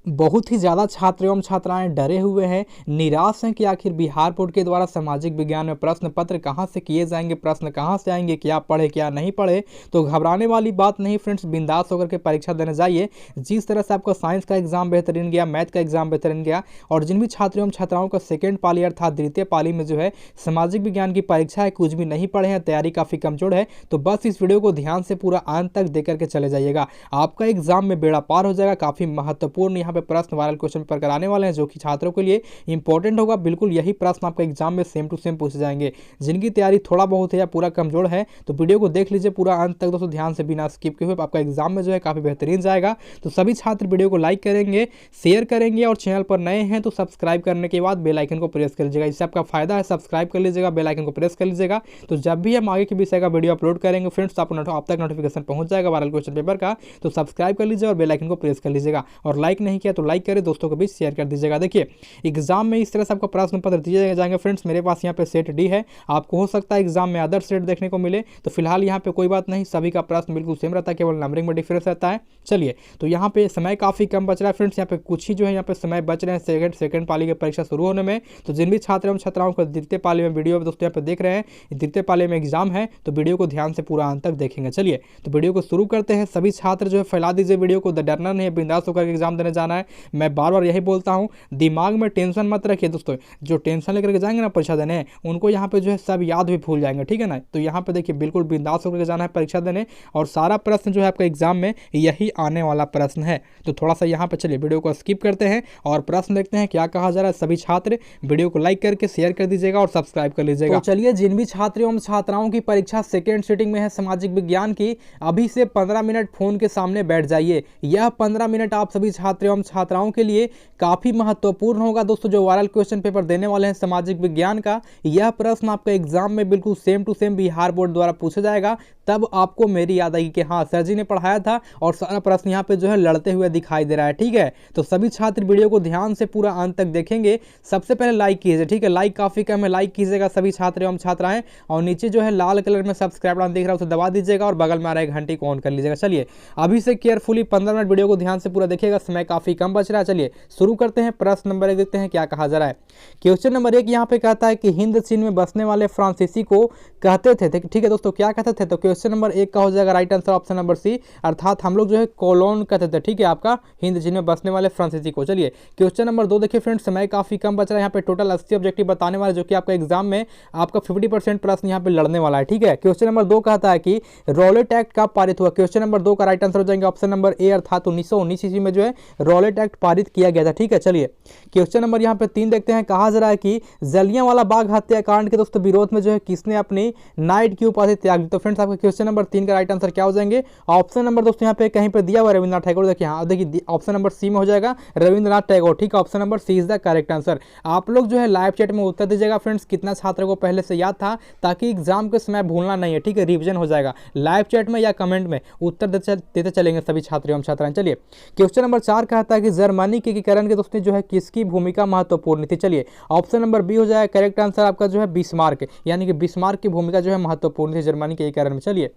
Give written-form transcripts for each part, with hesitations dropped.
बहुत ही ज़्यादा छात्र एवं छात्राएं डरे हुए हैं, निराश हैं कि आखिर बिहार बोर्ड के द्वारा सामाजिक विज्ञान में प्रश्न पत्र कहां से किए जाएंगे, प्रश्न कहां से आएंगे, क्या पढ़े क्या नहीं पढ़े। तो घबराने वाली बात नहीं फ्रेंड्स, बिंदास होकर के परीक्षा देने जाइए। जिस तरह से आपका साइंस का एग्जाम बेहतरीन गया, मैथ का एग्जाम बेहतरीन गया, और जिन भी छात्र एवं छात्राओं का सेकेंड पाली अर्थात द्वितीय पाली में जो है सामाजिक विज्ञान की परीक्षा है, कुछ भी नहीं पढ़े हैं, तैयारी काफ़ी कमजोर है, तो बस इस वीडियो को ध्यान से पूरा अंत तक देख करके चले जाइएगा। आपका एग्जाम में बेड़ा पार हो जाएगा। काफ़ी महत्वपूर्ण यहाँ पे प्रश्न वायरल क्वेश्चन पेपर कराने वाले हैं, जो कि छात्रों के लिए इंपॉर्टेंट होगा। बिल्कुल यही प्रश्न आपका एग्जाम में सेम टू सेम पूछे जाएंगे। जिनकी तैयारी थोड़ा बहुत है या पूरा कमजोर है, तो वीडियो को देख लीजिए पूरा अंत तक दोस्तों, ध्यान से बिना स्किप किए हुए। आपका एग्जाम में जो है काफ़ी बेहतरीन जाएगा। तो सभी छात्र वीडियो को लाइक करेंगे, शेयर करेंगे, और चैनल पर नए हैं तो सब्सक्राइब करने के बाद बेल आइकन को प्रेस कर लीजिएगा। इससे आपका फायदा है, सब्सक्राइब कर लीजिएगा, बेल आइकन को प्रेस कर लीजिएगा। तो जब भी हम आगे के विषय का वीडियो अपलोड करेंगे फ्रेंड्स, आप तक नोटिफिकेशन पहुंच जाएगा वायरल क्वेश्चन पेपर का। तो सब्सक्राइब कर लीजिए और बेल आइकन को प्रेस कर लीजिएगा, और लाइक नहीं किया तो लाइक करें, दोस्तों के बीच शेयर कर दीजिएगा। देखिए एग्जाम में इस तरह से आपको प्रश्न पत्र दिए जाएंगे फ्रेंड्स। मेरे पास यहाँ पे सेट डी है, आपको हो सकता है एग्जाम में अदर सेट देखने को मिले, तो फिलहाल यहाँ पे कोई बात नहीं, सभी का प्रश्न बिल्कुल सेम रहता है, केवल नंबरिंग में डिफरेंस रहता है। चलिए, तो यहाँ पे समय काफी कम बच रहा है फ्रेंड्स, यहाँ पे कुछ ही जो है यहाँ पे समय बच रहे हैं सेकंड पाली की परीक्षा शुरू होने में। तो जिन भी छात्र एवं छात्राओं को द्वितीय पाली में वीडियो दोस्तों यहाँ पे देख रहे हैं, द्वितीय पाली में एग्जाम है, तो वीडियो को ध्यान से पूरा अंत तक देखेंगे। चलिए, तो वीडियो को शुरू करते हैं। सभी छात्र जो है फैला दीजिए वीडियो को, डरना नहीं है, बिंदास होकर एग्जाम देने जाना है। मैं बार बार यही बोलता हूँ, दिमाग में टेंशन मत रखिए दोस्तों। जो टेंशन लेकर के जाएंगे ना परीक्षा देने, उनको यहाँ पे जो है सब याद भी भूल जाएंगे, ठीक है ना। तो यहाँ पे देखिए बिल्कुल बिंदास होकर जाना है परीक्षा देने, और सारा प्रश्न जो है आपका एग्जाम में यही आने वाला प्रश्न है। तो थोड़ा सा यहाँ पे चलिए वीडियो को स्किप करते हैं और प्रश्न देखते हैं क्या कहा जा रहा है। सभी छात्र वीडियो को लाइक करके शेयर कर दीजिएगा और सब्सक्राइब कर लीजिएगा। तो चलिए, जिन भी छात्र एवं छात्राओं की परीक्षा सेकेंड सीटिंग में है सामाजिक विज्ञान की, अभी से 15 मिनट फोन के सामने बैठ जाइए। यह 15 मिनट आप सभी छात्र एवं छात्राओं के लिए काफी महत्वपूर्ण होगा दोस्तों। जो वायरल क्वेश्चन पेपर देने वाले हैं सामाजिक विज्ञान का, यह प्रश्न आपका एग्जाम में बिल्कुल same to same Bihar board द्वारा पूछा जाएगा। तब आपको मेरी याद आएगी कि हाँ, सर जी ने पढ़ाया था, और सारा प्रश्न यहाँ पे जो है लड़ते हुए दिखाई दे रहा है, ठीक है। तो सभी छात्र वीडियो को ध्यान से पूरा अंत तक देखेंगे। सबसे पहले लाइक कीजिए, ठीक है, लाइक काफी कम है, लाइक कीजिएगा सभी छात्र एवं छात्राएं, और नीचे जो है लाल कलर में सब्सक्राइब बटन दिख रहा है उसे दबा दीजिएगा, और बगल में आ रहा है घंटी को ऑन कर लीजिएगा। चलिए, अभी से केयरफुली 15 मिनट वीडियो को ध्यान से पूरा देखिएगा, समय काफी कम बच रहा है। चलिए शुरू करते हैं। प्रश्न नंबर 1 देखते हैं क्या कहा जा रहा है। क्वेश्चन नंबर 1 यहाँ पे कहता है कि हिंद चीन में बसने वाले फ्रांसीसी को कहते थे, ठीक है दोस्तों, क्या कहते थे। तो क्वेश्चन नंबर 1 का हो जाएगा right answer option number C, अर्थात हम लोग जो है कॉलोन कहते थे, ठीक है, आपका हिंद चीन में बसने वाले फ्रांसीसी को। चलिए क्वेश्चन नंबर 2 देखिए फ्रेंड्स, समय काफी कम बच रहा है, यहाँ पे टोटल 80 ऑब्जेक्टिव बताने वाले, जो कि आपका एग्जाम में आपका 50% प्रश्न यहाँ पे लड़ने वाला है, ठीक है। क्वेश्चन नंबर 2 कहता है कि रॉलेट एक्ट कब पारित हुआ। क्वेश्चन नंबर 2 का राइट आंसर हो जाएंगे ऑप्शन नंबर ए, अर्थात 1919 ईस्वी में जो है रॉलेट एक्ट पारित किया गया था, ठीक है। चलिए क्वेश्चन नंबर यहाँ पे 3 देखते हैं। कहा जा रहा है कि जलियांवाला बाग हत्याकांड के दोस्तों विरोध में जो है किसने अपनी नाइट की उपाधि त्याग दी। तो फ्रेंड्स आपका क्वेश्चन नंबर 3 का राइट आंसर क्या हो जाएंगे, ऑप्शन नंबर दोस्तों यहाँ पे कहीं पे दिया हुआ रविंद्रनाथ टैगोर। देखिए हाँ, देखिए ऑप्शन नंबर सी में हो जाएगा रविंद्रनाथ टैगोर, ठीक है, option number C is the correct answer. आप लोग जो है लाइव चैट में उत्तर दीजिएगा फ्रेंड्स, कितना छात्र को पहले से याद था, ताकि एग्जाम के समय भूलना नहीं है, ठीक है, रिविजन हो जाएगा। लाइव चैट में या कमेंट में उत्तर देते चलेंगे सभी छात्र एवं छात्राएं। चलिए क्वेश्चन नंबर 4 कहता है कि जर्मनी के एकीकरण के दोस्तों जो है किसकी भूमिका महत्वपूर्ण थी। चलिए ऑप्शन नंबर बी हो जाएगा करेक्ट आंसर आपका जो है बिस्मार्क, यानी कि बिस्मार्क की भूमिका जो है महत्वपूर्ण थी जर्मनी के एकीकरण में। चलिए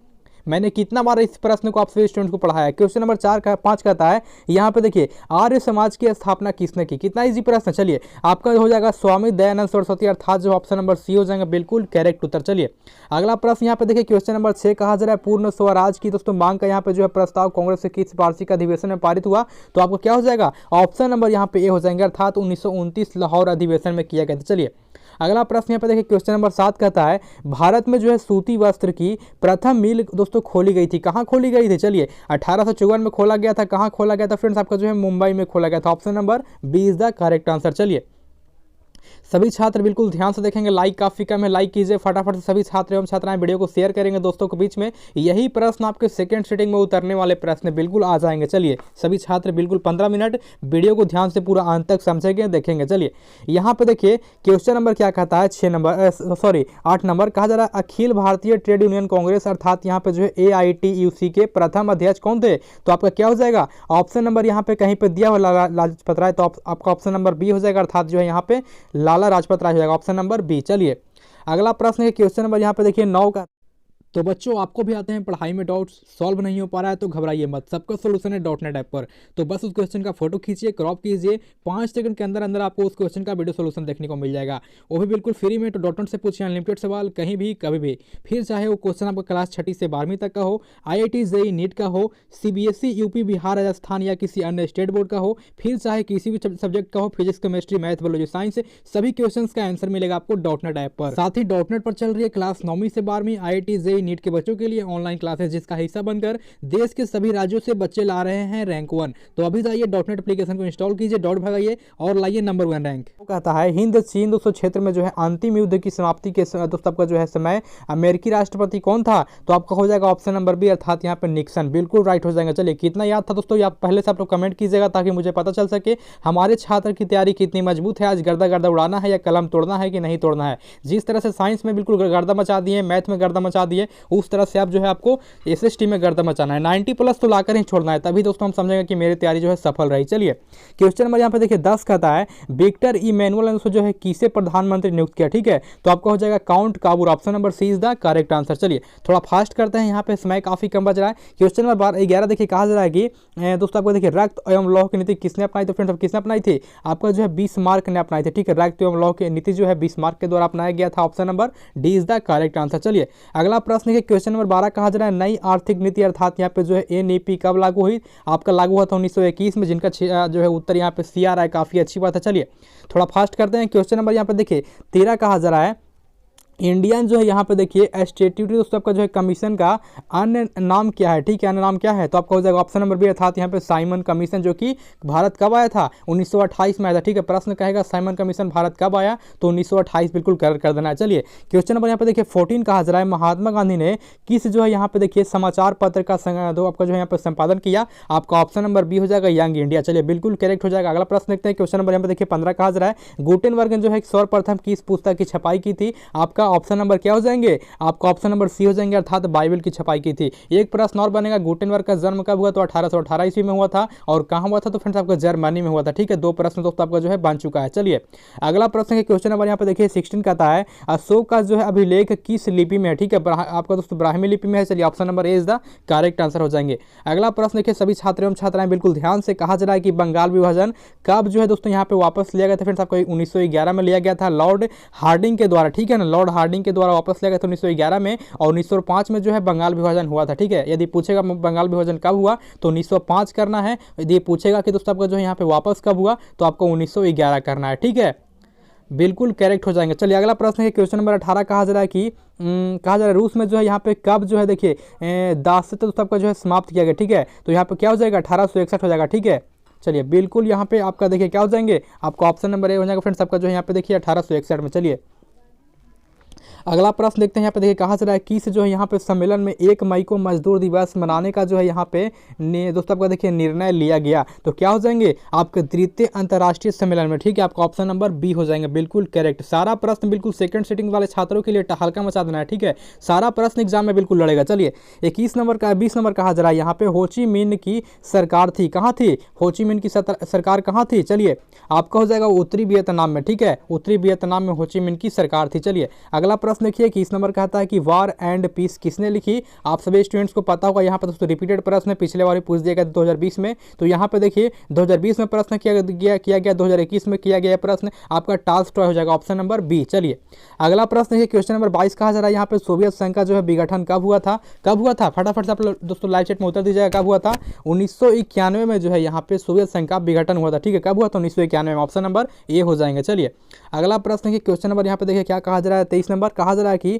मैंने कितना बार इस प्रश्न को आप सभी स्टूडेंट्स को पढ़ाया है। क्वेश्चन नंबर 5 कहता है यहाँ पे देखिए आर्य समाज की स्थापना किसने की। कितना इजी प्रश्न है। चलिए आपका हो जाएगा स्वामी दयानंद सरस्वती, अर्थात जो ऑप्शन नंबर सी हो जाएगा बिल्कुल करेक्ट उत्तर। चलिए अगला प्रश्न यहाँ पे देखिए क्वेश्चन नंबर 6 कहा जा रहा है पूर्ण स्वराज की दोस्तों मांग का यहाँ पे जो है प्रस्ताव कांग्रेस के किस वार्षिक अधिवेशन में पारित हुआ। तो आपको क्या हो जाएगा, ऑप्शन नंबर यहाँ पे ए हो जाएंगे, अर्थात 1929 लाहौर अधिवेशन में किया गया था। चलिए अगला प्रश्न यहाँ पे देखिए क्वेश्चन नंबर 7 कहता है भारत में जो है सूती वस्त्र की प्रथम मिल दोस्तों खोली गई थी। कहाँ खोली गई थी। चलिए 1854 में खोला गया था। कहाँ खोला गया था फ्रेंड्स, आपका जो है मुंबई में खोला गया था। Option number B is the correct answer. चलिए सभी छात्र बिल्कुल ध्यान से देखेंगे, लाइक काफी कम है, लाइक कीजिए फटाफट से। सभी छात्र एवं छात्राएं वीडियो को शेयर करेंगे दोस्तों के बीच में। यही प्रश्न आपके सेकंड सीटिंग में उतरने वाले प्रश्न बिल्कुल आ जाएंगे। चलिए सभी छात्र बिल्कुल 15 मिनट वीडियो को ध्यान से पूरा अंत तक समझेंगे, देखेंगे। चलिए यहाँ पे देखिए क्वेश्चन नंबर क्या कहता है 8 नंबर कहा जा रहा है अखिल भारतीय ट्रेड यूनियन कांग्रेस, अर्थात यहाँ पे जो है AITUC के प्रथम अध्यक्ष कौन थे। तो आपका क्या हो जाएगा, ऑप्शन नंबर यहाँ पे कहीं पे दिया हुआ लाला लाजपत राय, तो आपका ऑप्शन नंबर बी हो जाएगा, अर्थात जो है यहाँ पे लाला लाजपत राय हो जाएगा, ऑप्शन नंबर बी। चलिए अगला प्रश्न है क्वेश्चन नंबर यहाँ पे देखिए 9 का तो बच्चों आपको भी आते हैं पढ़ाई में डाउट्स, सॉल्व नहीं हो पा रहा है तो घबराइए मत, सबका सोल्यूशन है .NET ऐप पर। तो बस उस क्वेश्चन का फोटो खींचिए, क्रॉप कीजिए, 5 सेकंड के अंदर अंदर आपको उस क्वेश्चन का वीडियो सोल्यूशन देखने को मिल जाएगा, वो भी बिल्कुल फ्री में। तो .NET से पूछिए अनलिमिटेड सवाल कहीं भी कभी भी। फिर चाहे वो क्वेश्चन आपका क्लास 6 से 12वीं तक का हो, IIT JEE नीट का हो, CBSE UP बिहार राजस्थान या किसी अन्य स्टेट बोर्ड का हो, फिर चाहे किसी भी सब्जेक्ट का हो, physics chemistry math biology science, सभी क्वेश्चन का आंसर मिलेगा आपको .NET ऐप पर। साथ ही .NEट पर चल रही है क्लास 9वीं से 12वीं IIT JEE नीट के बच्चों के लिए ऑनलाइन क्लासेस, जिसका हिस्सा बनकर देश के सभी राज्यों से बच्चे ला रहे हैं रैंक 1। तो अभी जाइए .NET एप्लीकेशन को इंस्टॉल कीजिए, डाउट भगाइए और लाइए नंबर 1 रैंक। वो कहता है हिंद चीन दोस्तों क्षेत्र में जो है अंतिम युद्ध की समाप्ति के दोस्तों आपका जो है समय अमेरिकी राष्ट्रपति कौन था? तो आपका हो जाएगा ऑप्शन नंबर बी, अर्थात यहाँ पे निक्सन। बिल्कुल राइट हो जाएगा। चलिए कितना याद था दोस्तों, आप पहले से आप लोग कमेंट कीजिएगा ताकि मुझे पता चल सके हमारे छात्र की तैयारी कितनी मजबूत है। आज गर्दा गर्दा उड़ाना है या कलम तोड़ना है कि नहीं तोड़ना है। जिस तरह से साइंस में बिल्कुल गर्दा मचा दिए, मैथ में गर्दा मचा दिए, उस तरह से आप जो है आपको SST में गर्दा मचाना है। 90+ तो लाकर ही छोड़ना है, तभी दोस्तों हम समझेंगे कि मेरी तैयारी जो है सफल रही। चलिए क्वेश्चन नंबर यहाँ पे देखिए 10 कहता है विक्टर इमैनुअल ने जो है किसे प्रधानमंत्री नियुक्त किया? ठीक है, तो आपका हो जाएगा Count Cavour. Option number C is the correct answer. चलिए थोड़ा फास्ट करते हैं, यहाँ पे समय काफी कम बच रहा है। क्वेश्चन नंबर 11 देखिए कहा जा रहा है कि दोस्तों आपको देखिए रक्त एवं लौह की नीति किसने अपनाई? तो फ्रेंड्स किसने अपनाई थी? आपका जो है बिस्मार्क ने अपनाई थी। ठीक है, रक्त एवं लौह की नीति जो है बिस्मार्क के द्वारा अपनाया गया था। Option number D is the correct answer. चलिए अगला प्रश्न है क्वेश्चन नंबर 12 कहा जा रहा है नई आर्थिक नीति अर्थात यहाँ पे जो है NEP कब लागू हुई? आपका लागू हुआ था 1921 में, जिनका जो है उत्तर यहाँ पे सी आ रहा है। काफी अच्छी बात है। चलिए थोड़ा फास्ट करते हैं। क्वेश्चन नंबर यहाँ पे देखिए 13 कहा जा रहा है इंडियन जो है यहाँ पे देखिए स्टैट्यूटरी दोस्तों आपका जो है कमीशन का अन्य नाम क्या है? ठीक है, अन्य नाम क्या है? तो आपका हो जाएगा ऑप्शन नंबर बी, अर्थात यहाँ पे साइमन कमीशन, जो कि भारत कब आया था? 1928 में आया था। ठीक है, प्रश्न कहेगा साइमन कमीशन भारत कब आया? तो 1928 बिल्कुल कर देना है। चलिए क्वेश्चन नंबर यहाँ पे देखिए 14 कहा जा रहा है महात्मा गांधी ने किस जो है यहाँ पे देखिए समाचार पत्र का आपका जो है यहाँ पे संपादन किया? आपका ऑप्शन नंबर बी हो जाएगा यंग इंडिया। चलिए बिल्कुल करेक्ट हो जाएगा। अगला प्रश्न देखते हैं। क्वेश्चन नंबर यहाँ पे देखिए 15 कहा जा रहा है गुटेनबर्ग ने जो है सर्वप्रथम किस पुस्तक की छपाई की थी? आपका ऑप्शन नंबर क्या हो जाएंगे? आपका ऑप्शन नंबर सी हो जाएंगे, अर्थात बाइबल की छपाई की थी। एक प्रश्न और बनेगा गुटेनबर्ग का जन्म कब हुआ? तो 1818 ईस्वी में हुआ था। और कहां हुआ था? तो फ्रेंड्स आपका जर्मनी में हुआ था। ठीक है, 2 प्रश्न दोस्तों आपका जो है बन चुका है। चलिए अगला प्रश्न है क्वेश्चन नंबर यहाँ पे देखिए 16 कहता है अशोक का जो है अभिलेख किस लिपि में है? ठीक है, आपका दोस्तों ब्राह्मी लिपि में है। चलिए option number A is the correct answer हो जाएंगे। अगला प्रश्न देखिए सभी छात्र एवं छात्राएं बिल्कुल ध्यान से, कहा जा रहा है कि बंगाल विभाजन कब जो है दोस्तों यहाँ पे वापस लिया गया था? फ्रेंड्स आपको 1911 में लिया गया था लॉर्ड हार्डिंग के द्वारा। ठीक है ना, लॉर्ड हार्डिंग के द्वारा वापस लिया गया था 1911 में, और 1905 में जो है बंगाल विभाजन हुआ था। ठीक है, यदि पूछेगा बंगाल विभाजन कब हुआ तो 1905 करना है। यदि पूछेगा कि दोस्तों आपका जो है यहाँ पे वापस कब हुआ तो आपको 1911 करना है। ठीक है, बिल्कुल करेक्ट हो जाएंगे। चलिए अगला प्रश्न है क्वेश्चन नंबर 18 कहा जा रहा है कि कहा जा रहा है रूस में जो है यहाँ पे कब जो है देखिए दासत्व दोस्तों आपका जो है समाप्त किया गया? ठीक है, तो यहाँ पे क्या हो जाएगा? 1861 हो जाएगा। ठीक है, चलिए बिल्कुल यहाँ पे आपका देखिए क्या हो जाएंगे? आपका ऑप्शन नंबर ए हो जाएगा फ्रेंड्स आपका जो है यहाँ पे देखिए 1861 में। चलिए अगला प्रश्न देखते हैं। यहाँ पे देखिए कहा जा रहा है किस जो है यहाँ पे सम्मेलन में 1 मई को मजदूर दिवस मनाने का जो है यहाँ पे दोस्तों आपका देखिए निर्णय लिया गया? तो क्या हो जाएंगे? आपके द्वितीय अंतर्राष्ट्रीय सम्मेलन में। ठीक है, आपका ऑप्शन नंबर बी हो जाएंगे। बिल्कुल करेक्ट। सारा प्रश्न बिल्कुल सेकंड सीटिंग वाले छात्रों के लिए हल्का मचा देना है। ठीक है, सारा प्रश्न एग्जाम में बिल्कुल लड़ेगा। चलिए 20 नंबर कहा जा रहा है यहाँ पे होची मिन की सरकार थी, कहाँ थी? होची मिन की सरकार कहाँ थी? चलिए आपका हो जाएगा उत्तरी वियतनाम में। ठीक है, उत्तरी वियतनाम में होची मिन की सरकार थी। चलिए अगला प्रश्न देखिए 21 नंबर कहता है कि वार एंड पीस किसने लिखी? आप सभी स्टूडेंट्स को पता होगा, यहाँ पर दोस्तों रिपीटेड प्रश्न पिछले बार पूछ दिया गया 2020 में। तो यहाँ पे देखिए 2020 में प्रश्न किया गया 2021 में किया गया प्रश्न आपका टॉल्स्टॉय हो जाएगा, ऑप्शन नंबर बी। चलिए अगला प्रश्न देखिए क्वेश्चन नंबर 22 कहा जा रहा है यहाँ पे सोवियत संघ का जो है विघटन कब हुआ था? कब हुआ था? फटाफट से आप दोस्तों लाइव चैट में उत्तर दीजिएगा कब हुआ था? 1991 में जो है यहाँ पे सोवियत संघ का विघटन हुआ था। ठीक है, कब हुआ था? 1991 में। ऑप्शन नंबर ए हो जाएंगे। चलिए अगला प्रश्न है क्वेश्चन नंबर यहाँ पे देखिए क्या कहा जा रहा है 23 नंबर कहा जा रहा है कि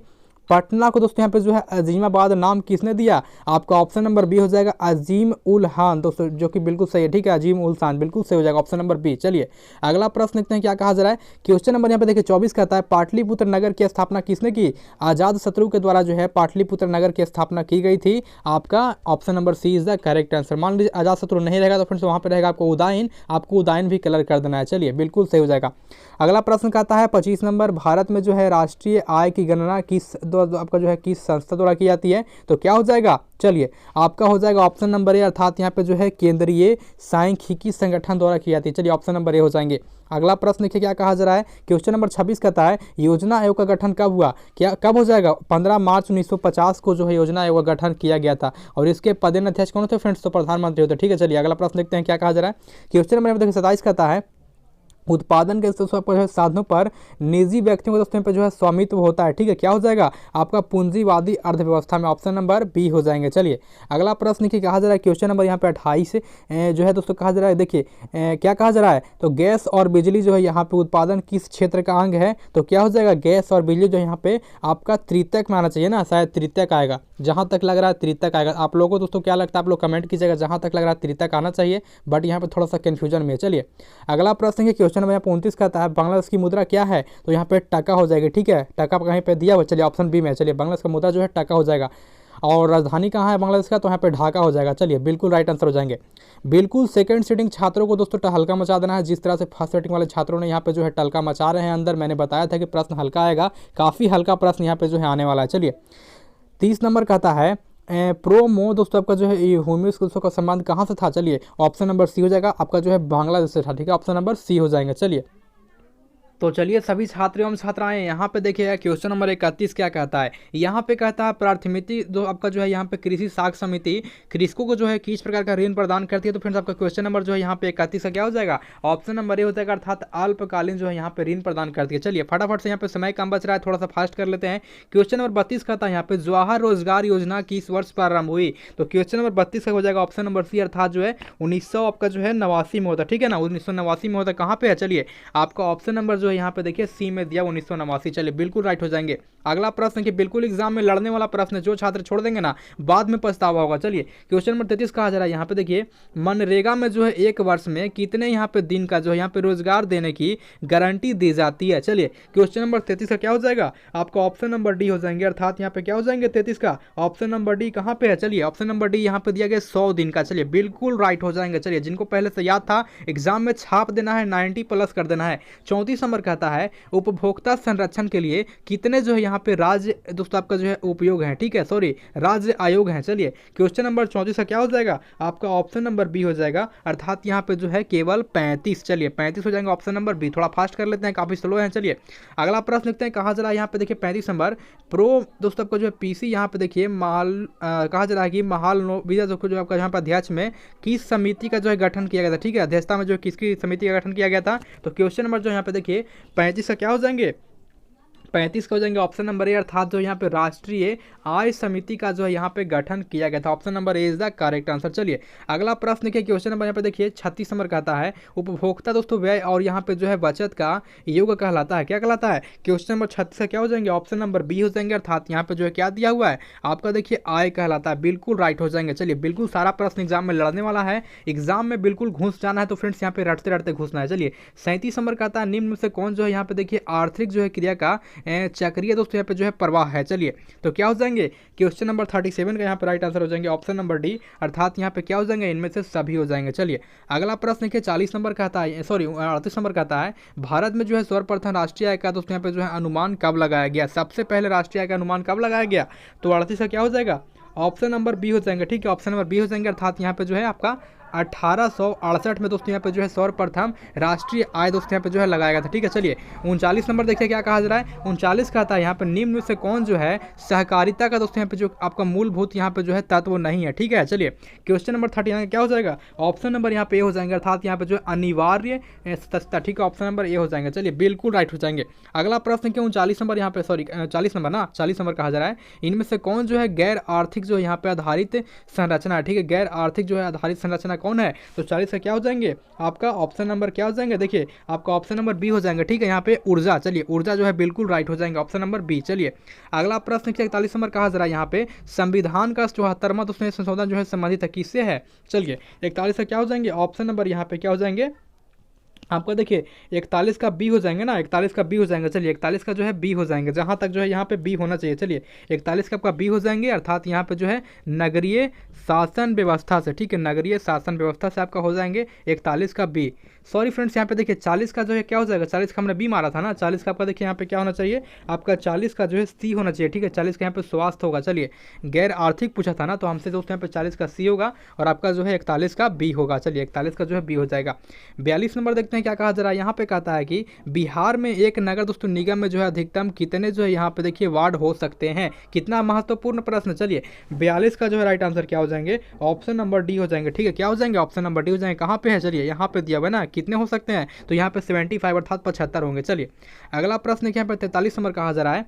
पटना को दोस्तों यहाँ पे जो है अजीमाबाद नाम किसने दिया? आपका ऑप्शन नंबर बी हो जाएगा अजीम उल खान दोस्तों, जो कि बिल्कुल सही है। ठीक है, अजीम उल खान बिल्कुल सही हो जाएगा, ऑप्शन नंबर बी। चलिए अगला प्रश्न देखते हैं क्या कहा जा रहा है। क्वेश्चन नंबर यहाँ पे देखिए 24 कहता है पाटलिपुत्र नगर की स्थापना किसने की? अजात शत्रु के द्वारा जो है पाटलिपुत्र नगर की स्थापना की गई थी। आपका option number C is the correct answer. मान लीजिए अजात शत्रु नहीं रहेगा तो फ्रेंड्स वहाँ पे रहेगा आपको उदयन, आपको उदयन भी कलर कर देना है। चलिए बिल्कुल सही हो जाएगा। अगला प्रश्न कहता है 25 नंबर भारत में जो है राष्ट्रीय आय की गणना किस द्वारा आपका जो है किस संस्था द्वारा की जाती है, तो क्या हो जाएगा, चलिए आपका हो जाएगा ऑप्शन नंबर ए, अर्थात यहाँ पे जो है केंद्रीय सांख्यिकी संगठन द्वारा की जाती है। चलिए ऑप्शन नंबर ए हो जाएंगे। अगला प्रश्न देखिए क्या कहा जा रहा है, क्वेश्चन नंबर 26 कहता है योजना आयोग का गठन कब हुआ, क्या कब हो जाएगा, 15 मार्च 1950 को जो है योजना आयोग का गठन किया गया था, और इसके पदेन अध्यक्ष कौन थे फ्रेंड्स, तो प्रधानमंत्री होते। ठीक है, चलिए अगला प्रश्न देखते हैं क्या कहा जा रहा है। क्वेश्चन नंबर देखिए 27 कहता है उत्पादन के साधनों पर निजी व्यक्तियों को दोस्तों पे जो है स्वामित्व होता है। ठीक है, क्या हो जाएगा आपका पूंजीवादी अर्थव्यवस्था में, ऑप्शन नंबर बी हो जाएंगे। चलिए अगला प्रश्न की कहा जा रहा है क्वेश्चन नंबर यहाँ पे 28 जो है दोस्तों कहा जा रहा है, देखिए क्या कहा जा रहा है, तो गैस और बिजली जो है यहाँ पे उत्पादन किस क्षेत्र का अंग है, तो क्या हो जाएगा गैस और बिजली जो यहाँ पे आपका तृतीयक में आना चाहिए ना, शायद तृतीयक आएगा, जहाँ तक लग रहा है तृतीयक आएगा। आप लोगों को दोस्तों क्या लगता है, आप लोग कमेंट कीजिएगा, जहाँ तक लग रहा है तृतीयक आना चाहिए, बट यहाँ पे थोड़ा सा कन्फ्यूजन में है। चलिए अगला प्रश्न है क्वेश्चन नंबर यहाँ पे 29 कहता है बांग्लादेश की मुद्रा क्या है, तो यहाँ पे टका हो जाएगी। ठीक है, टका कहीं पे दिया हुआ, चलिए ऑप्शन बी में, चलिए बांग्लादेश का मुद्रा जो है टका हो जाएगा। और राजधानी कहाँ है बांग्लादेश का, तो यहाँ पे ढाका हो जाएगा। चलिए बिल्कुल राइट आंसर हो जाएंगे। बिल्कुल सेकंड सीटिंग छात्रों को दोस्तों हल्का मचा देना है, जिस तरह से फर्स्ट सीटिंग वाले छात्रों ने यहाँ पे जो है टलका मचा रहे हैं अंदर, मैंने बताया था कि प्रश्न हल्का आएगा, काफ़ी हल्का प्रश्न यहाँ पे जो है आने वाला है। चलिए 30 नंबर कहता है प्रोमो दोस्तों आपका जो है होमियोस का संबंध कहाँ से था, चलिए ऑप्शन नंबर सी हो जाएगा, आपका जो है बांग्लादेश से था। ठीक है, ऑप्शन नंबर सी हो जाएंगे। चलिए तो चलिए सभी छात्र एवं छात्राएं यहाँ पे देखिएगा क्वेश्चन नंबर 31 क्या कहता है, यहाँ पे कहता है प्राथमिकी जो आपका जो है यहाँ पे कृषि साख समिति कृषकों को जो है किस प्रकार का ऋण प्रदान करती है, तो फ्रेंड्स आपका क्वेश्चन नंबर जो है यहाँ पे 31 का क्या हो जाएगा, ऑप्शन नंबर ए हो जाएगा, अर्थात अल्पकालीन जो है यहाँ पे ऋण प्रदान करती है। चलिए फटाफट से यहाँ पे समय कम बच रहा है, थोड़ा सा फास्ट कर लेते हैं। क्वेश्चन नंबर 32 कहता है यहाँ पे जवाहर रोजगार योजना किस वर्ष प्रारंभ हुई, तो क्वेश्चन नंबर 32 का हो जाएगा ऑप्शन नंबर सी, अर्थात जो है 1900 आपका जो है 89 में होता है। ठीक है ना, 1989 में होता है, कहाँ पे है, चलिए आपका ऑप्शन नंबर जो है यहाँ पे देखिए सी में दिया 1989। चलिए बिल्कुल राइट हो जाएंगे। अगला प्रश्न कि बिल्कुल एग्जाम में लड़ने वाला प्रश्न, जो छात्र छोड़ देंगे ना बाद में पछतावा होगा। चलिए क्वेश्चन नंबर 33 कहा जा रहा है यहाँ पे देखिए मनरेगा में जो है एक वर्ष में कितने यहाँ पे दिन का जो है यहाँ पे रोजगार देने की गारंटी दी जाती है। चलिए क्वेश्चन नंबर 33 का क्या हो जाएगा, आपका ऑप्शन नंबर डी हो जाएंगे, अर्थात यहाँ पे क्या हो जाएंगे 33 का ऑप्शन नंबर डी कहाँ पे है, चलिए ऑप्शन नंबर डी यहाँ पे दिया गया 100 दिन का। चलिए बिल्कुल राइट हो जाएंगे। चलिए जिनको पहले से याद था एग्जाम में छाप देना है, 90 प्लस कर देना है। 34 नंबर कहता है उपभोक्ता संरक्षण के लिए कितने जो है यहाँ पे राज्य दोस्तों आपका जो है उपयोग है, ठीक है सॉरी राज्य आयोग है। चलिए क्वेश्चन नंबर 34 का क्या हो जाएगा, आपका ऑप्शन नंबर बी हो जाएगा, अर्थात यहाँ पे जो है केवल 35। चलिए 35 हो जाएंगे ऑप्शन नंबर बी, थोड़ा फास्ट कर लेते हैं, काफी स्लो है। चलिए अगला प्रश्न लिखते हैं, कहा जा रहा है यहाँ पे देखिए 35 नंबर प्रो दोस्तों आपका जो है पीसी यहाँ पे देखिए कहा जा रहा है कि महालनोबिस जो आपका यहाँ पे अध्यक्ष में किस समिति का जो है गठन किया गया था। ठीक है, अध्यक्षता में जो किसकी समिति का गठन किया गया था, तो क्वेश्चन नंबर जो यहाँ पे देखिए 35 का क्या हो जाएंगे, 35 का हो जाएंगे ऑप्शन नंबर ए, अर्थात जो यहाँ पे राष्ट्रीय आय समिति का जो है यहाँ पे गठन किया गया था। Option number A is the correct answer. चलिए अगला प्रश्न देखिए क्वेश्चन नंबर यहाँ पे देखिए 36 नंबर कहता है उपभोक्ता दोस्तों व्यय और यहाँ पे जो है बचत का योग कहलाता है, क्या कहलाता है, क्वेश्चन नंबर 36 का क्या हो जाएंगे, ऑप्शन नंबर बी हो जाएंगे, अर्थात यहाँ पे जो है क्या दिया हुआ है आपका देखिए आय कहलाता है। बिल्कुल राइट हो जाएंगे। चलिए बिल्कुल सारा प्रश्न एग्जाम में लड़ने वाला है, एग्जाम में बिल्कुल घुस जाना है, तो फ्रेंड्स यहाँ पे रटते रटते घुसना है। चलिए 37 नंबर कहता है निम्न में से कौन जो है यहाँ पे देखिए आर्थिक जो है क्रिया का चक्रीय दोस्तों यहाँ पे जो है प्रवाह है। चलिए तो क्या हो जाएंगे, क्वेश्चन नंबर 37 का यहाँ पे राइट आंसर हो जाएंगे ऑप्शन नंबर डी, अर्थात यहाँ पे क्या हो जाएंगे, इनमें से सभी हो जाएंगे। चलिए अगला प्रश्न देखिए 40 नंबर कहता है सॉरी 38 नंबर कहता है भारत में जो है सर्वप्रथम राष्ट्रीय आय का दोस्तों यहाँ पे जो है अनुमान कब लगाया गया, सबसे पहले राष्ट्रीय आय का अनुमान कब लगाया गया, तो 38 का क्या हो जाएगा, ऑप्शन नंबर बी हो जाएंगे। ठीक है, ऑप्शन नंबर बी हो जाएंगे, अर्थात यहाँ पे जो है आपका 1868 में दोस्तों यहाँ पे जो है सर्वप्रथम राष्ट्रीय आय दोस्तों यहाँ पे जो है लगाया गया था। ठीक है, चलिए 39 नंबर देखिए क्या कहा जा रहा है, 39 कहता है यहाँ पे निम्न में से कौन जो है सहकारिता का दोस्तों यहाँ पे जो आपका मूलभूत यहाँ पे जो है तत्व नहीं है। ठीक है, चलिए क्वेश्चन नंबर 39 क्या हो जाएगा, ऑप्शन नंबर यहाँ पे ए हो जाएंगे, अर्थात यहाँ पे जो है अनिवार्य सस्ता। ठीक है, ऑप्शन नंबर ए हो जाएंगे। चलिए बिल्कुल राइट हो जाएंगे। अगला प्रश्न क्यों 39 नंबर यहाँ पे सॉरी 40 नंबर ना 40 नंबर कहा जा रहा है इनमें से कौन जो है गैर आर्थिक जो यहाँ पे आधारित संरचना है। ठीक है, गैर आर्थिक जो है आधारित संरचना कौन है, तो 40 से क्या हो जाएंगे आपका ऑप्शन नंबर क्या हो जाएंगे, देखिए आपका ऑप्शन नंबर बी हो जाएंगे। ठीक है, यहाँ पे ऊर्जा, चलिए ऊर्जा जो है बिल्कुल राइट हो जाएंगे ऑप्शन नंबर बी। चलिए अगला प्रश्न 41 नंबर कहा जा रहा है यहाँ पे संविधान का 74वां दोस्तों संशोधन जो है संबंधित है किससे है। चलिए 41 से क्या हो जाएंगे, ऑप्शन नंबर यहाँ पे क्या हो जाएंगे, आपका देखिए 41 का बी हो जाएंगे ना, 41 का बी हो जाएंगे। चलिए 41 का जो है बी हो जाएंगे, जहाँ तक जो है यहाँ पे बी होना चाहिए। चलिए 41 का आपका बी हो जाएंगे, अर्थात यहाँ पे जो है नगरीय शासन व्यवस्था से, ठीक है, नगरीय शासन व्यवस्था से आपका हो जाएंगे 41 का बी। सॉरी फ्रेंड्स, यहाँ पे देखिए 40 का जो है क्या हो जाएगा, 40 का हमने बी मारा था ना, 40 का आपका देखिए यहाँ पे क्या होना चाहिए, आपका 40 का जो है सी होना चाहिए, ठीक है। 40 का यहाँ पे स्वास्थ्य होगा। चलिए गैर आर्थिक पूछा था ना, तो हमसे दोस्तों यहाँ पे 40 का सी होगा और आपका जो है 41 का बी होगा। चलिए 41 का जो है बी हो जाएगा। 42 नंबर देखते हैं क्या कहा जरा, यहाँ पे कहता है कि बिहार में एक नगर दोस्तों निगम में जो है अधिकतम कितने जो है यहाँ पे देखिए वार्ड हो सकते हैं, कितना महत्वपूर्ण प्रश्न। चलिए 42 का जो है राइट आंसर क्या हो जाएंगे, ऑप्शन नंबर डी हो जाएंगे, ठीक है। क्या हो जाएंगे, ऑप्शन नंबर डी हो जाएंगे। कहाँ पे है, चलिए यहाँ पे दिया हुआ है ना, कितने हो सकते हैं, तो यहाँ पे 75 अर्थात 75 होंगे। चलिए अगला प्रश्न यहाँ पे 43 नंबर कहा जा रहा है,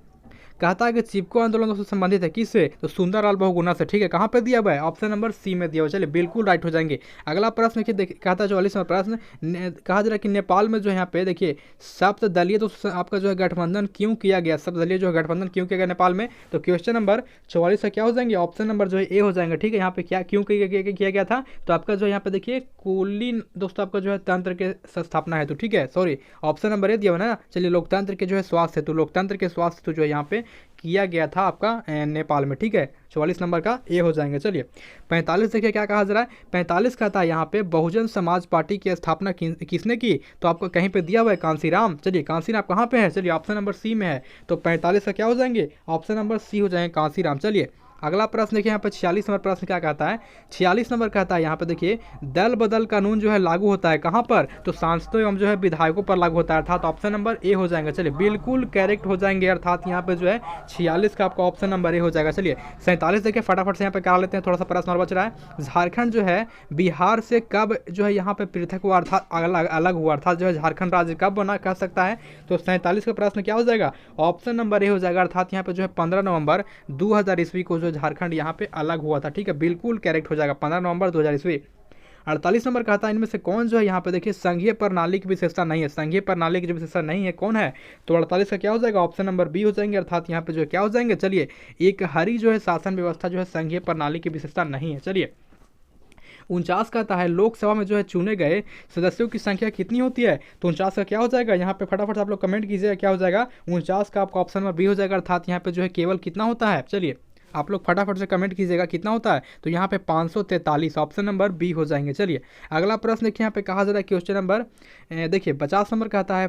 कहता है कि चिपको आंदोलन से संबंधित है किससे, तो सुंदरलाल बहुगुणा से, ठीक है। कहाँ पे दिया हुआ है, ऑप्शन नंबर सी में दिया हुआ है। चलिए बिल्कुल राइट हो जाएंगे। अगला प्रश्न देखिए कहता है 44वां प्रश्न, कहा जा रहा है कि नेपाल में जो है यहाँ पे देखिए सप्तदलीय तो आपका जो है गठबंधन क्यों किया गया, सप्तदलीय जो है गठबंधन क्यों किया गया नेपाल में, तो क्वेश्चन नंबर 44 से क्या हो जाएंगे, ऑप्शन नंबर जो है ए हो जाएंगे, ठीक है। यहाँ पे क्या क्यों किया गया था, तो आपका जो यहाँ पे देखिए कुलीन दोस्तों आपका जो है तंत्र के स्थापना है, तो ठीक है, सॉरी ऑप्शन नंबर ए दिया हुआ ना। चलिए लोकतंत्र के जो है स्वास्थ्य हेतु, लोकतंत्र के स्वास्थ्य हेतु जो है यहाँ पे किया गया था आपका नेपाल में, ठीक है। 44 नंबर का ए हो जाएंगे। चलिए 45 देखिए क्या कहा जा रहा है, 45 कहता है यहाँ पे बहुजन समाज पार्टी की स्थापना किसने की, तो आपको कहीं पे दिया हुआ है कांसीराम। चलिए कांसीराम कहाँ पे है, चलिए ऑप्शन नंबर सी में है, तो 45 का क्या हो जाएंगे, ऑप्शन नंबर सी हो जाएंगे कांसीराम। चलिए अगला प्रश्न देखिए यहाँ पे 46 नंबर प्रश्न क्या कहता है, 46 नंबर कहता है यहाँ पे देखिए दल बदल कानून जो है लागू होता है कहाँ पर, तो सांसदों एवं जो है विधायकों पर लागू होता है, अर्थात ऑप्शन नंबर ए हो जाएंगे। चलिए बिल्कुल करेक्ट हो जाएंगे, अर्थात यहाँ पे जो है 46 का आपका ऑप्शन नंबर ए हो जाएगा। चलिए 47 देखिए फटाफट से यहाँ पे करा लेते हैं, थोड़ा सा प्रश्न और बच रहा है। झारखंड जो है बिहार से कब जो है यहाँ पे पृथक हुआ, अर्थात अलग हुआ, अर्थात जो है झारखंड राज्य कब बना कह सकता है, तो 47 का प्रश्न क्या हो जाएगा, ऑप्शन नंबर ए हो जाएगा, अर्थात यहाँ पे जो है 15 नवंबर 2000 ईस्वी को जो झारखंड यहाँ पे अलग हुआ था, ठीक है। बिल्कुल करेक्ट हो जाएगा 15 नवंबर 2000 ईस्वी। 48 नंबर कहता है इनमें से कौन जो है यहाँ पे देखिए संघीय प्रणाली की विशेषता नहीं है, संघीय प्रणाली की जो विशेषता नहीं है कौन है, तो 48 का क्या हो जाएगा, ऑप्शन नंबर बी हो जाएंगे, अर्थात यहाँ पे जो क्या हो जाएंगे, चलिए एक हरी जो है शासन व्यवस्था जो है संघीय प्रणाली की विशेषता नहीं है। चलिए 49 कहता है लोकसभा में जो है चुने गए सदस्यों की संख्या कितनी होती है, तो 49 का क्या हो जाएगा, यहाँ पे फटाफट आप लोग कमेंट कीजिएगा क्या हो जाएगा, 49 का आपका ऑप्शन नंबर बी हो जाएगा, अर्थात यहाँ पे जो है केवल कितना होता है, चलिए आप लोग फटाफट से कमेंट कीजिएगा कितना होता है, तो यहाँ पे 543 ऑप्शन नंबर बी हो जाएंगे। चलिए अगला प्रश्न देखिए यहाँ पे कहा जा रहा है क्वेश्चन नंबर देखिए 50 नंबर कहता है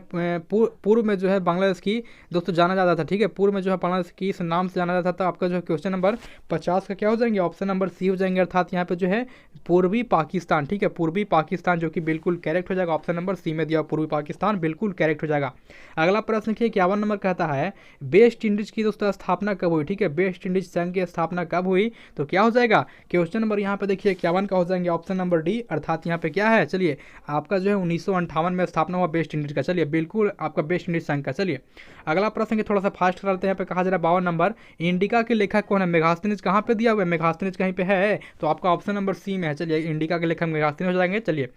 पूर्व में जो है बांग्लादेश की दोस्तों जाना जाता था, ठीक है, पूर्व में जो है बांग्लादेश की इस नाम से जाना जाता था। आपका जो है क्वेश्चन नंबर 50 का क्या हो जाएंगे, ऑप्शन नंबर सी हो जाएंगे, अर्थात यहाँ पे जो है पूर्वी पाकिस्तान, ठीक है, पूर्वी पाकिस्तान जो कि बिल्कुल करेक्ट हो जाएगा, ऑप्शन नंबर सी में दिया पूर्वी पाकिस्तान बिल्कुल करेक्ट हो जाएगा। अगला प्रश्न देखिए 51 नंबर कहता है वेस्ट इंडीज की दोस्तों स्थापना कब हुई, ठीक है, वेस्ट इंडीज संघ की स्थापना कब हुई, तो क्या हो जाएगा, क्वेश्चन नंबर यहाँ पे देखिए 51 का हो जाएंगे, ऑप्शन नंबर डी, अर्थात यहाँ पे क्या है, चलिए आपका जो है 1958 में स्थापना हुआ वेस्ट इंडीज का। चलिए बिल्कुल आपका वेस्ट इंडीज संघ का। चलिए अगला प्रश्न थोड़ा सा फास्ट करते हैं, यहाँ पे कहा जा रहा है 52 नंबर इंडिका के लेखक कौन है, मेगास्थनीज कहाँ पे दिया हुआ है, मेगास्थनीज कहीं पे है, तो आपका ऑप्शन नंबर सी में है। चलिए इंडिका के लेखक मेगास्थनीज हो जाएंगे। चलिए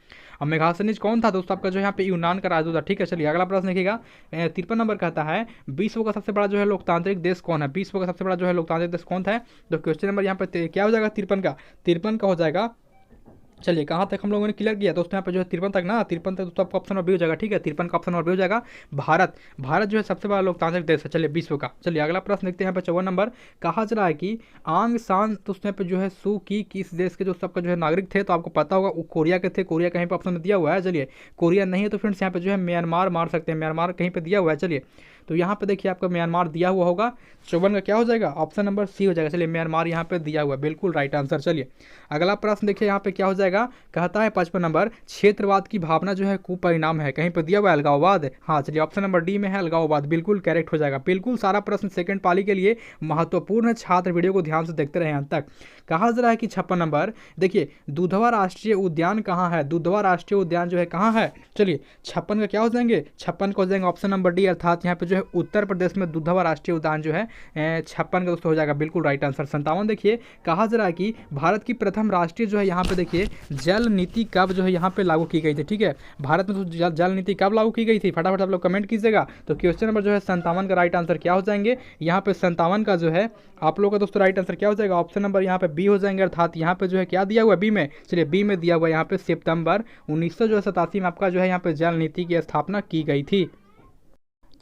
अब मेगास्थनीज कौन था दोस्तों, आपका जो यहाँ पे यूनान का राजदूत था, ठीक है। चलिए अगला प्रश्न देखिएगा 53 नंबर कहता है विश्व का सबसे बड़ा जो है लोकतांत्रिक देश कौन है, विश्व का सबसे बड़ा जो है लोकतांत्रिक देश कौन था, तो क्वेश्चन नंबर यहाँ पे क्या हो जाएगा 53 का हो जाएगा। चलिए कहाँ तक हम लोगों ने क्लियर किया दोस्तों, यहाँ पे जो है 53 तक ना, 53 तक दोस्तों आपका ऑप्शन नंबर बी हो जाएगा, ठीक है। 53 का ऑप्शन नंबर बी हो जाएगा भारत, भारत जो है सबसे बड़ा लोकतांत्रिक देश है, चलिए विश्व का। चलिए अगला प्रश्न देखते हैं यहाँ पे 54 नंबर कहा जा रहा है कि आंग सान दोस्तों यहाँ पे जो है सू की किस देश के जो सबका जो है नागरिक थे, तो आपको पता होगा वो कोरिया के थे, कोरिया कहीं पर ऑप्शन में दिया हुआ है। चलिए कोरिया नहीं है तो फ्रेंड्स यहाँ पे जो है म्यांमार मार सकते हैं, म्यांमार कहीं पर दिया हुआ है। चलिए तो यहाँ पे देखिए आपका म्यांमार दिया हुआ होगा, 54 का क्या हो जाएगा, ऑप्शन नंबर सी हो जाएगा। चलिए म्यांमार यहाँ पे दिया हुआ है, बिल्कुल राइट आंसर। चलिए अगला प्रश्न देखिए यहाँ पे क्या हो जाएगा, कहता है 55 नंबर क्षेत्रवाद की भावना जो है कुपरिणाम है, कहीं पे दिया हुआ है अलगाववाद, हाँ चलिए ऑप्शन नंबर डी में है अलगाववाद, बिल्कुल करेक्ट हो जाएगा। बिल्कुल सारा प्रश्न सेकंड पाली के लिए महत्वपूर्ण, छात्र वीडियो को ध्यान से देखते रहे अंत तक। कहा जा रहा है कि 56 नंबर देखिए दुधवा राष्ट्रीय उद्यान कहाँ है, दुधवा राष्ट्रीय उद्यान जो है कहाँ है, चलिए 56 का क्या हो जाएंगे, 56 का हो जाएंगे ऑप्शन नंबर डी, अर्थात यहाँ पे जो है उत्तर प्रदेश में दुधवा राष्ट्रीय उद्यान जो है 56 का दोस्तों हो जाएगा, बिल्कुल राइट आंसर। 57 देखिए कहा जा रहा है कि भारत की प्रथम राष्ट्रीय जो है यहाँ पे देखिए जल नीति कब जो है यहाँ पे लागू की गई थी, ठीक है। भारत में दोस्तों जल नीति कब लागू की गई थी, फटाफट आप लोग कमेंट कीजिएगा। तो क्वेश्चन नंबर जो है 57 का राइट आंसर क्या हो जाएंगे यहाँ पे, 57 का जो है आप लोग का दोस्तों राइट आंसर क्या हो जाएगा, ऑप्शन नंबर यहाँ पे बी हो जाएंगे। अर्थात यहाँ पे जो है क्या दिया हुआ है बी में, चलिए बी में दिया हुआ है यहाँ पे सितंबर 1987 में आपका जो है यहाँ पे जल नीति की स्थापना की गई थी।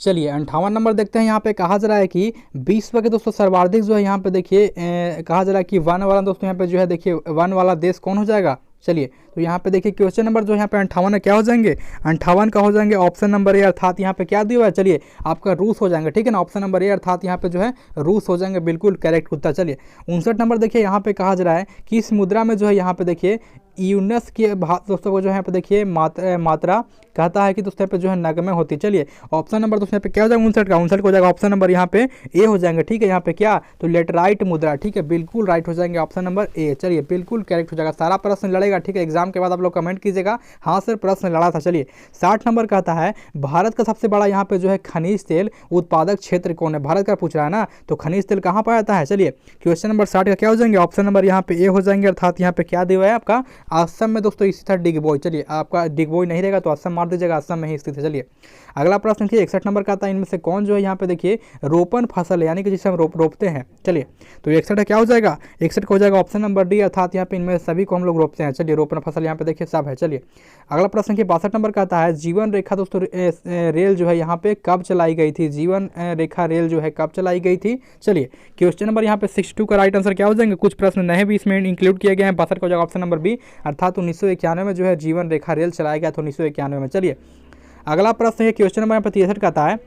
चलिए 58 नंबर देखते हैं। यहाँ पे कहा जा रहा है कि विश्व के दोस्तों सर्वाधिक जो है यहाँ पे देखिए कहा जा रहा है कि वन वाला दोस्तों यहाँ पे जो है देखिए वन वाला देश कौन हो जाएगा। चलिए तो यहाँ पे देखिए क्वेश्चन नंबर जो यहाँ पे 58 है क्या हो जाएंगे, 58 का हो जाएंगे ऑप्शन नंबर ए। अर्थात यहाँ पे क्या दिया हुआ है, चलिए आपका रूस हो जाएंगे, ठीक है ना, ऑप्शन नंबर ए। अर्थात यहाँ पे जो है रूस हो जाएंगे, बिल्कुल करेक्ट उत्तर। चलिए 59 नंबर देखिए यहाँ पे कहा जा रहा है कि इस मुद्रा में जो है यहाँ पे देखिए यूनस के दोस्तों को जो है यहाँ पे देखिए मात्रा कहता है कि दोस्तों यहाँ पे जो है नगमे होती है। चलिए ऑप्शन नंबर दोस्तों यहाँ पे क्या हो जाएगा 59 का, 59 हो जाएगा ऑप्शन नंबर यहाँ पे ए हो जाएंगे, ठीक है। यहाँ पे क्या तो लेटराइट मुद्रा, ठीक है, बिल्कुल राइट हो जाएंगे ऑप्शन नंबर ए। चलिए बिल्कुल करेक्ट हो जाएगा, सारा प्रश्न लड़ेगा, ठीक है। एग्जाम के बाद आप लोग कमेंट कीजिएगा हाँ सर प्रश्न लड़ा था। चलिए 60 नंबर कहता है भारत का सबसे बड़ा यहाँ पे जो है खनिज तेल उत्पादक क्षेत्र कौन है, भारत का पूछ रहा है ना, तो खनिज तेल कहाँ पाया जाता है। चलिए क्वेश्चन नंबर 60 का क्या हो जाएंगे, ऑप्शन नंबर यहाँ पे ए हो जाएंगे। अर्थात यहाँ पे क्या दिया हुआ है आपका असम में दोस्तों स्थित है डिगबोई। चलिए आपका डिगबोई नहीं रहेगा तो असम मार दीजिएगा, असम में ही स्थित है। चलिए अगला प्रश्न देखिए 61 नंबर का आता है इनमें से कौन जो है यहाँ पे देखिए रोपण फसल है, यानी कि जिसे हम रोपते हैं। चलिए तो 61 क्या हो जाएगा, 61 का हो जाएगा ऑप्शन नंबर डी। अर्थात यहाँ पे इनमें सभी को हम लोग रोपते हैं। चलिए रोपण फसल यहाँ पे देखिए सब है। चलिए अगला प्रश्न की 62 नंबर का आता है जीवन रेखा दोस्तों रेल जो है यहाँ पे कब चलाई गई थी, जीवन रेखा रेल जो है कब चलाई गई थी। चलिए क्वेश्चन नंबर यहाँ पे 62 का राइट आंसर क्या हो जाएंगे, कुछ प्रश्न नए भी इसमें इंक्लूड किए गए हैं। 62 का हो जाएगा ऑप्शन नंबर बी। अर्थात 1991 में जो है जीवन रेखा रेल चलाया गया था 1991 में। चलिए अगला प्रश्न है क्वेश्चन नंबर यहाँ पे 63 का आता है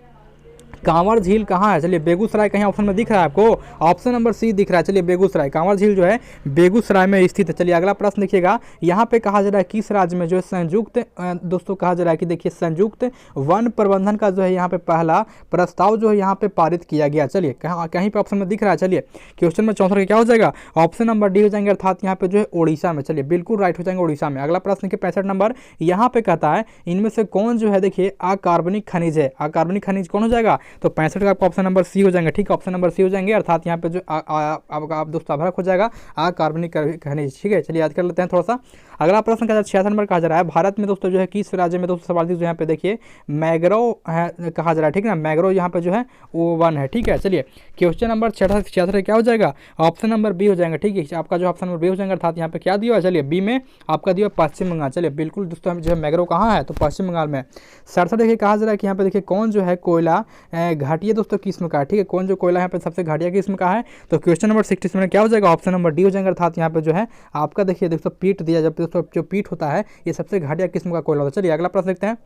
कांवर झील कहाँ है। चलिए बेगूसराय कहीं ऑप्शन में दिख रहा है आपको, ऑप्शन नंबर सी दिख रहा है। चलिए बेगूसराय, कांवर झील जो है बेगूसराय में स्थित है। चलिए अगला प्रश्न देखिएगा यहाँ पे कहा जा रहा है किस राज्य में जो है संयुक्त दोस्तों कहा जा रहा है कि देखिए संयुक्त वन प्रबंधन का जो है यहाँ पे पहला प्रस्ताव जो है यहाँ पे पारित किया गया। चलिए कहीं पे ऑप्शन में दिख रहा है। चलिए क्वेश्चन में 64 क्या हो जाएगा, ऑप्शन नंबर डी हो जाएंगे। अर्थात यहाँ पे जो है उड़ीसा में। चलिए बिल्कुल राइट हो जाएंगे उड़ीसा में। अगला प्रश्न के 65 नंबर यहाँ पे कहता है इनमें से कौन जो है देखिए अकार्बनिक खनिज है, अकार्बनिक खनिज कौन हो जाएगा, तो 65 का आपका ऑप्शन नंबर सी हो जाएंगे, ठीक है, ऑप्शन नंबर सी हो जाएंगे। अर्थात यहाँ पे जो आपका दोस्तों अभ्रक हो जाएगा अकार्बनिक खनिज, ठीक है। चलिए याद कर लेते हैं थोड़ा सा। अगला प्रश्न का 66 नंबर कहा जा रहा है भारत में दोस्तों जो है किस राज्य में दोस्तों सर्वाधिक जो यहाँ पे देखिए मैग्रोव है कहा जा रहा है, ठीक है ना, मैग्रोव यहाँ पे जो है वो वन है, ठीक है। चलिए क्वेश्चन नंबर 66 क्या हो जाएगा, ऑप्शन नंबर बी हो जाएगा, ठीक है, आपका जो ऑप्शन नंबर बी हो जाएगा। अर्थात यहाँ पे क्या दिया है, चलिए बी में आपका दिया पश्चिम बंगाल। चलिए बिल्कुल दोस्तों जो है मैग्रोव कहाँ है, तो पश्चिम बंगाल में। 67 देखिए कहा जा रहा है कि यहाँ पे देखिए कौन जो है कोयला घाटिया दोस्तों किस्म का, ठीक है, कौन जो कोयला यहाँ पे सबसे घाटिया किस्म का है, तो क्वेश्चन नंबर 67 क्या हो जाएगा, ऑप्शन नंबर डी हो जाएगा। अर्थात यहाँ पे जो है आपका देखिए दोस्तों पीट दिया, जब दोस्तों जो पीट होता है ये सबसे घाटिया किस्म का कोयला होता है। चलिए अगला प्रश्न देखते हैं,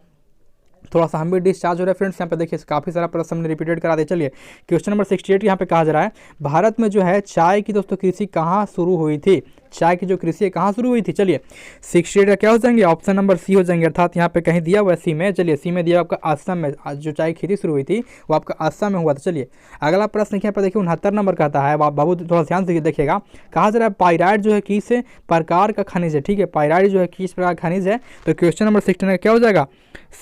थोड़ा सा हम भी डिस्चार्ज हो रहे हैं फ्रेंड्स। यहाँ पे देखिए काफ़ी सारा प्रश्न हमने रिपीटेड करा दिया। चलिए क्वेश्चन नंबर 68 यहाँ पे कहा जा रहा है भारत में जो है चाय की दोस्तों कृषि कहाँ शुरू हुई थी, चाय की जो कृषि है कहाँ शुरू हुई थी। चलिए 68 का क्या हो जाएंगे, ऑप्शन नंबर सी हो जाएंगे। अर्थात यहाँ पे कहीं दिया हुआ है सी में। चलिए सी में दिया आपका असम में, जो चाय की खेती शुरू हुई थी वो आपका असम में हुआ था। चलिए अगला प्रश्न यहाँ पे देखिए 69 नंबर का आता है, बाबू थोड़ा ध्यान से देखिएगा। कहा जा रहा है पाइराइट जो है किस प्रकार का खनिज है, ठीक है, पाइराइट जो है किस प्रकार का खनिज है, तो क्वेश्चन नंबर 69 का क्या हो जाएगा,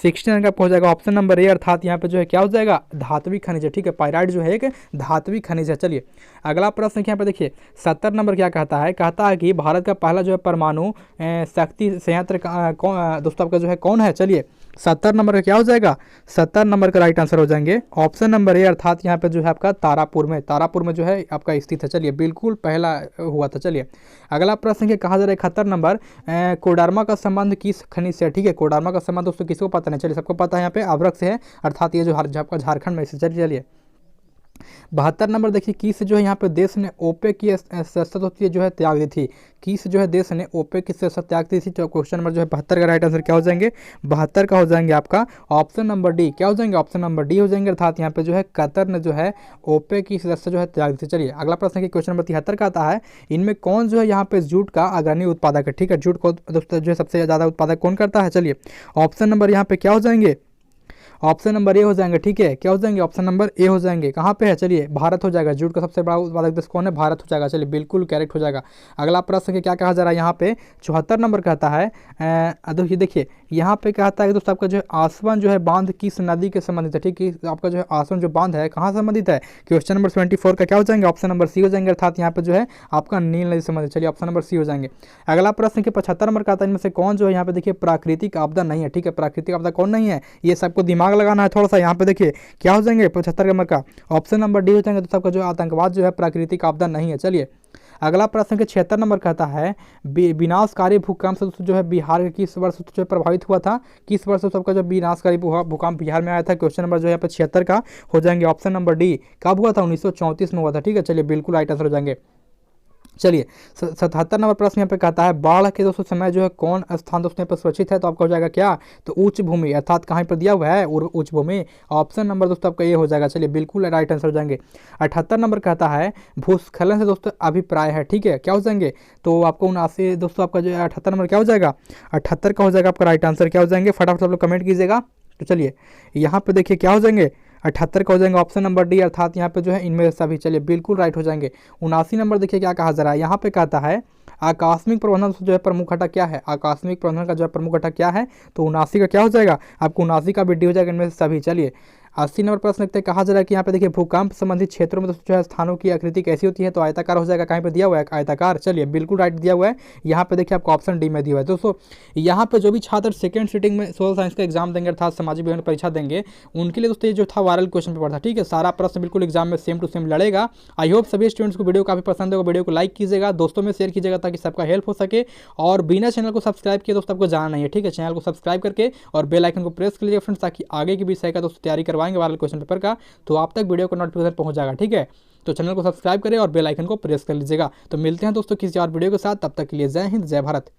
69 का हो जाएगा ऑप्शन नंबर ए। अर्थात यहाँ पे जो है क्या हो जाएगा धात्विक खनिज है, ठीक है, पाइराइट जो है एक धात्विक खनिज है। चलिए अगला प्रश्न यहाँ पे देखिए 70 नंबर क्या कहता है, कहता है कि भारत का पहला जो है परमाणु शक्ति संयंत्र दोस्तों आपका जो है कौन है। चलिए 70 नंबर का क्या हो जाएगा, 70 नंबर का राइट आंसर हो जाएंगे ऑप्शन नंबर ए। अर्थात यहाँ पे जो है आपका तारापुर में जो है आपका स्थित है। चलिए बिल्कुल पहला हुआ था। चलिए अगला प्रश्न के कहा जा रहा है 71 नंबर कोडरमा का संबंध किस खनिज से है, ठीक है, कोडरमा का संबंध दोस्तों किसको पता नहीं, चलिए सबको पता है यहाँ पे अभ्रक से है। अर्थात ये जो आपका झारखंड में से। चलिए 72 नंबर देखिए किस जो है यहाँ पे देश ने ओपेक की सदस्यता जो है त्याग दी थी, किस जो है देश ने ओपेक की सदस्यता त्याग दी थी, तो क्वेश्चन नंबर जो है 72 का राइट आंसर क्या हो जाएंगे, 72 का हो जाएंगे आपका ऑप्शन नंबर डी। क्या हो जाएंगे, ऑप्शन नंबर डी हो जाएंगे। अर्थात यहाँ पे जो है कतर ने जो है ओपेक की सदस्य जो है त्याग दी थी। चलिए अगला प्रश्न है क्वेश्चन नंबर 73 का आता है इनमें कौन जो है यहाँ पे जूट का अग्रणी उत्पादक है, ठीक है, जूट को दोस्तों जो है सबसे ज़्यादा उत्पादक कौन करता है। चलिए ऑप्शन नंबर यहाँ पे क्या हो जाएंगे, ऑप्शन नंबर ए हो जाएंगे, ठीक है, क्या हो जाएंगे, ऑप्शन नंबर ए हो जाएंगे। कहाँ पे है, चलिए भारत हो जाएगा, जूट का सबसे बड़ा उत्पादक देश कौन है, भारत हो जाएगा। चलिए बिल्कुल करेक्ट हो जाएगा। अगला प्रश्न क्या कहा जा रहा है यहाँ पे 74 नंबर कहता है देखिए यहाँ पे कहता है कि दोस्तों आपका जो है आसवन जो है बांध किस नदी के संबंधित है, ठीक है। आपका जो है आसवन जो बांध है कहाँ संबंधित है, क्वेश्चन नंबर 24 का क्या हो जाएंगे, ऑप्शन नंबर सी हो जाएंगे, अर्थात यहाँ पे जो है आपका नील नदी से संबंधित। चलिए ऑप्शन नंबर सी हो जाएंगे। अगला प्रश्न के 75 नंबर का आता है, इनमें से कौन जो है यहाँ पे देखिए प्राकृतिक आपदा नहीं है, ठीक है। प्राकृतिक आपदा कौन नहीं है, ये सबको दिमाग लगाना है थोड़ा सा। यहाँ पे देखिए क्या हो जाएंगे 75 नंबर का ऑप्शन नंबर डी हो जाएंगे। तो सबका जो आतंकवाद जो है प्राकृतिक आपदा नहीं है। चलिए अगला प्रश्न के 76 नंबर कहता है विनाशकारी भूकंप से जो है बिहार के किस वर्ष जो है प्रभावित हुआ था, किस वर्ष सबका जो विनाशकारी भूकंप बिहार में आया था। क्वेश्चन नंबर जो है यहाँ पे 76 का हो जाएंगे ऑप्शन नंबर डी। कब हुआ था, 1934 में हुआ था, ठीक है। चलिए बिल्कुल राइट आंसर हो जाएंगे। चलिए 77 नंबर प्रश्न यहाँ पे कहता है बाढ़ के दोस्तों समय जो है कौन स्थान दोस्तों यहाँ पर सुरक्षित है, तो आपका हो जाएगा क्या, तो उच्च भूमि, अर्थात कहाँ पर दिया हुआ है उच्च भूमि। ऑप्शन नंबर दोस्तों आपका ये हो जाएगा। चलिए बिल्कुल राइट आंसर हो जाएंगे। 78 नंबर कहता है भूस्खलन से दोस्तों अभिप्राय है, ठीक है, क्या हो जाएंगे, तो आपको 79 दोस्तों आपका जो है 78 नंबर क्या हो जाएगा, 78 का हो जाएगा आपका राइट आंसर। क्या हो जाएंगे फटाफट आप लोग कमेंट कीजिएगा। तो चलिए यहाँ पे देखिए क्या हो जाएंगे 78 का हो जाएंगे ऑप्शन नंबर डी, अर्थात यहाँ पे जो है इनमें सभी। चलिए बिल्कुल राइट हो जाएंगे। 79 नंबर देखिए क्या कहा जा रहा है, यहाँ पे कहता है आकस्मिक प्रबंधन जो है प्रमुख घटक क्या है, आकस्मिक प्रबंधन का जो है प्रमुख घटक क्या है, तो 79 का क्या हो जाएगा आपको, 79 का भी डी हो जाएगा इनमें से सभी। चलिए 80 नंबर प्रश्न लिखते हैं, कहा जा रहा है कि यहाँ पे देखिए भूकंप संबंधित क्षेत्रों में दोस्तों जो है स्थानों की आकृति कैसी होती है, तो आयताकार हो जाएगा। कहीं पे दिया हुआ है आयताकार। चलिए बिल्कुल राइट दिया हुआ है। यहाँ पे देखिए आपको ऑप्शन डी में दिया हुआ है। दोस्तों यहाँ पे जो भी छात्र सेकंड सिटिंग में सोशल साइंस का एग्जाम देंगे अर्थात सामाजिक विज्ञान परीक्षा देंगे उनके लिए दोस्तों ये जो था वायरल क्वेश्चन पेपर था, ठीक है। सारा प्रश्न बिल्कुल एग्जाम में सेम टू सेम लड़ेगा। आई होप सभी स्टूडेंट्स को वीडियो काफी पसंद होगा। वीडियो को लाइक कीजिएगा, दोस्तों में शेयर कीजिएगा ताकि सबका हेल्प हो सके। और बिना चैनल को सब्सक्राइब किए दोस्तों आपको जाना नहीं है, ठीक है। चैनल को सब्सक्राइब करके और बेल आइकन को प्रेस कर लीजिए फ्रेंड्स, ताकि आगे की विषय का दोस्तों तैयारी करवाएंगे वायरल क्वेश्चन पेपर का, तो आप तक वीडियो को नोटिफिकेशन पहुंच जाएगा, ठीक है। तो चैनल को सब्सक्राइब करें और बेल आइकन को प्रेस कर लीजिएगा। तो मिलते हैं दोस्तों किसी और वीडियो के साथ, तब तक के लिए जय हिंद जय भारत।